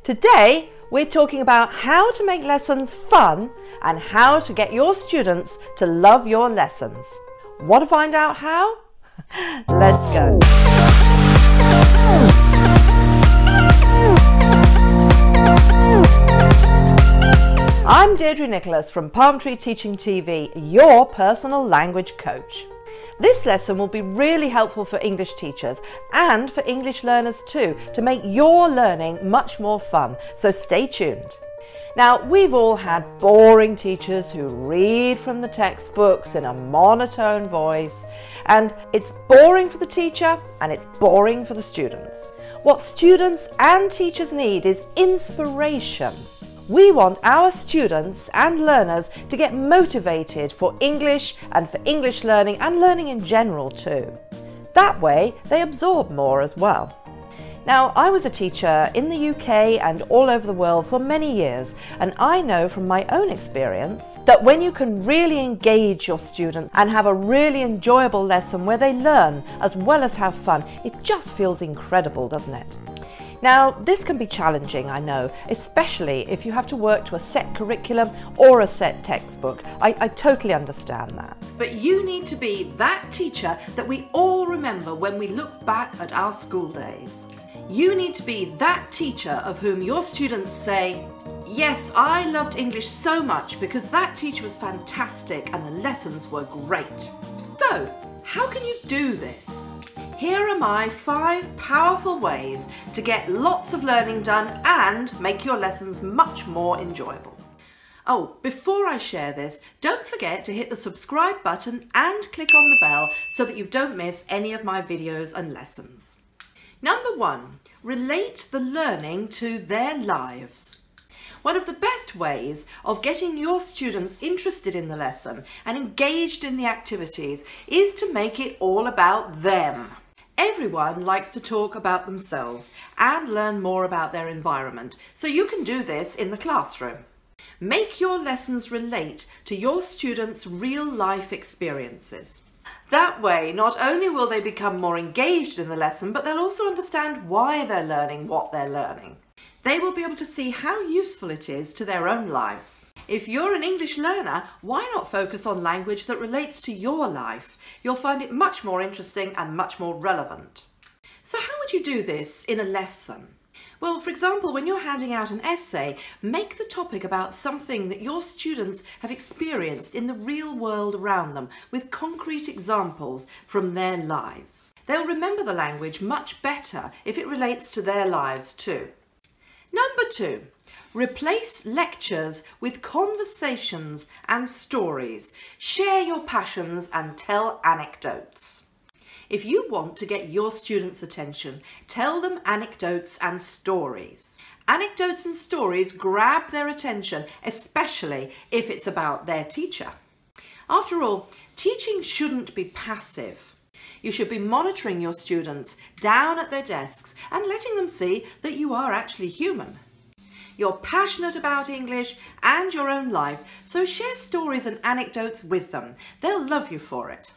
Today, we're talking about how to make lessons fun and how to get your students to love your lessons. Want to find out how? Let's go. I'm Deirdre Nicholas from Palm Tree Teaching TV, your personal language coach. This lesson will be really helpful for English teachers and for English learners too, to make your learning much more fun, so stay tuned. Now, we've all had boring teachers who read from the textbooks in a monotone voice, and it's boring for the teacher and it's boring for the students. What students and teachers need is inspiration. We want our students and learners to get motivated for English and for English learning and learning in general too. That way they absorb more as well. Now, I was a teacher in the UK and all over the world for many years, and I know from my own experience that when you can really engage your students and have a really enjoyable lesson where they learn as well as have fun, it just feels incredible, doesn't it? Now, this can be challenging, I know, especially if you have to work to a set curriculum or a set textbook. I totally understand that. But you need to be that teacher that we all remember when we look back at our school days. You need to be that teacher of whom your students say, "Yes, I loved English so much because that teacher was fantastic and the lessons were great." So, how can you do this? Here are my 5 powerful ways to get lots of learning done and make your lessons much more enjoyable. Oh, before I share this, don't forget to hit the subscribe button and click on the bell so that you don't miss any of my videos and lessons. Number 1, relate the learning to their lives. One of the best ways of getting your students interested in the lesson and engaged in the activities is to make it all about them. Everyone likes to talk about themselves and learn more about their environment, so you can do this in the classroom. Make your lessons relate to your students' real-life experiences. That way, not only will they become more engaged in the lesson, but they'll also understand why they're learning what they're learning. They will be able to see how useful it is to their own lives. If you're an English learner, why not focus on language that relates to your life? You'll find it much more interesting and much more relevant. So how would you do this in a lesson? Well, for example, when you're handing out an essay, make the topic about something that your students have experienced in the real world around them, with concrete examples from their lives. They'll remember the language much better if it relates to their lives too. Number 2. Replace lectures with conversations and stories. Share your passions and tell anecdotes. If you want to get your students' attention, tell them anecdotes and stories. Anecdotes and stories grab their attention, especially if it's about their teacher. After all, teaching shouldn't be passive. You should be monitoring your students down at their desks and letting them see that you are actually human. You're passionate about English and your own life, so share stories and anecdotes with them. They'll love you for it.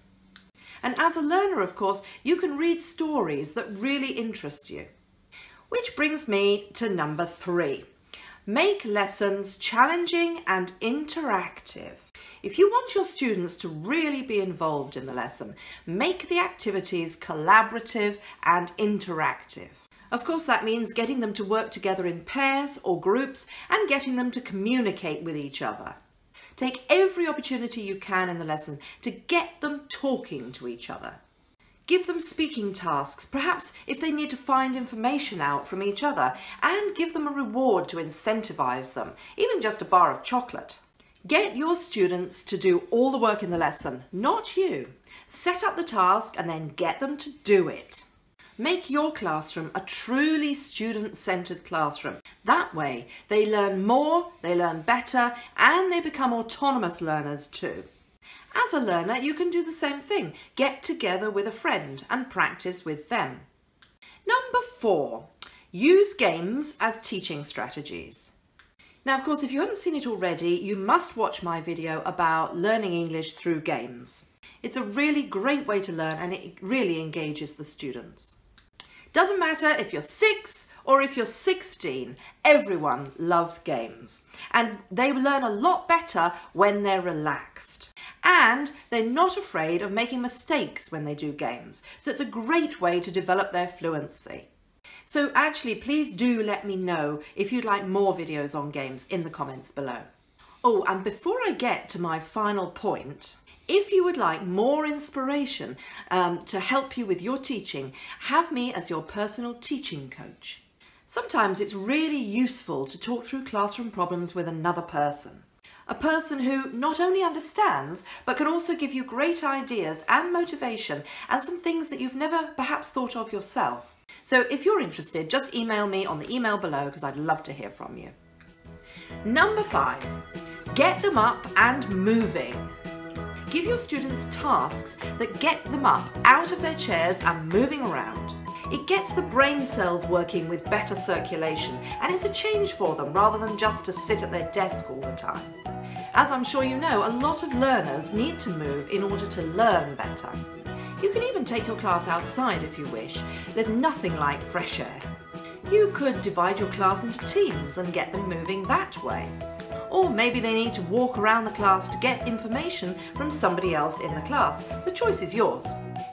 And as a learner, of course, you can read stories that really interest you. Which brings me to number 3. Make lessons challenging and interactive. If you want your students to really be involved in the lesson, make the activities collaborative and interactive. Of course, that means getting them to work together in pairs or groups and getting them to communicate with each other. Take every opportunity you can in the lesson to get them talking to each other. Give them speaking tasks, perhaps if they need to find information out from each other, and give them a reward to incentivize them, even just a bar of chocolate. Get your students to do all the work in the lesson, not you. Set up the task and then get them to do it. Make your classroom a truly student-centered classroom. That way, they learn more, they learn better, and they become autonomous learners too. As a learner, you can do the same thing. Get together with a friend and practice with them. Number 4, use games as teaching strategies. Now, of course, if you haven't seen it already, you must watch my video about learning English through games. It's a really great way to learn and it really engages the students. Doesn't matter if you're 6 Or if you're 16, everyone loves games. And they learn a lot better when they're relaxed. And they're not afraid of making mistakes when they do games. So it's a great way to develop their fluency. So actually, please do let me know if you'd like more videos on games in the comments below. Oh, and before I get to my final point, if you would like more inspiration to help you with your teaching, have me as your personal teaching coach. Sometimes it's really useful to talk through classroom problems with another person. A person who not only understands, but can also give you great ideas and motivation and some things that you've never perhaps thought of yourself. So if you're interested, just email me on the email below because I'd love to hear from you. Number 5, get them up and moving. Give your students tasks that get them up out of their chairs and moving around. It gets the brain cells working with better circulation and it's a change for them rather than just to sit at their desk all the time. As I'm sure you know, a lot of learners need to move in order to learn better. You can even take your class outside if you wish. There's nothing like fresh air. You could divide your class into teams and get them moving that way. Or maybe they need to walk around the class to get information from somebody else in the class. The choice is yours.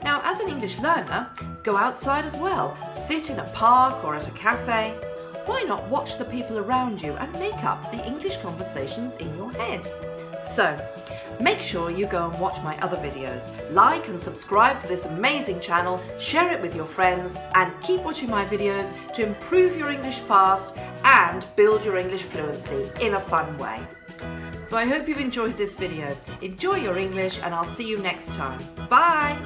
Now, as an English learner, go outside as well. Sit in a park or at a cafe. Why not watch the people around you and make up the English conversations in your head? So, make sure you go and watch my other videos. Like and subscribe to this amazing channel, share it with your friends, and keep watching my videos to improve your English fast and build your English fluency in a fun way. So I hope you've enjoyed this video. Enjoy your English and I'll see you next time. Bye!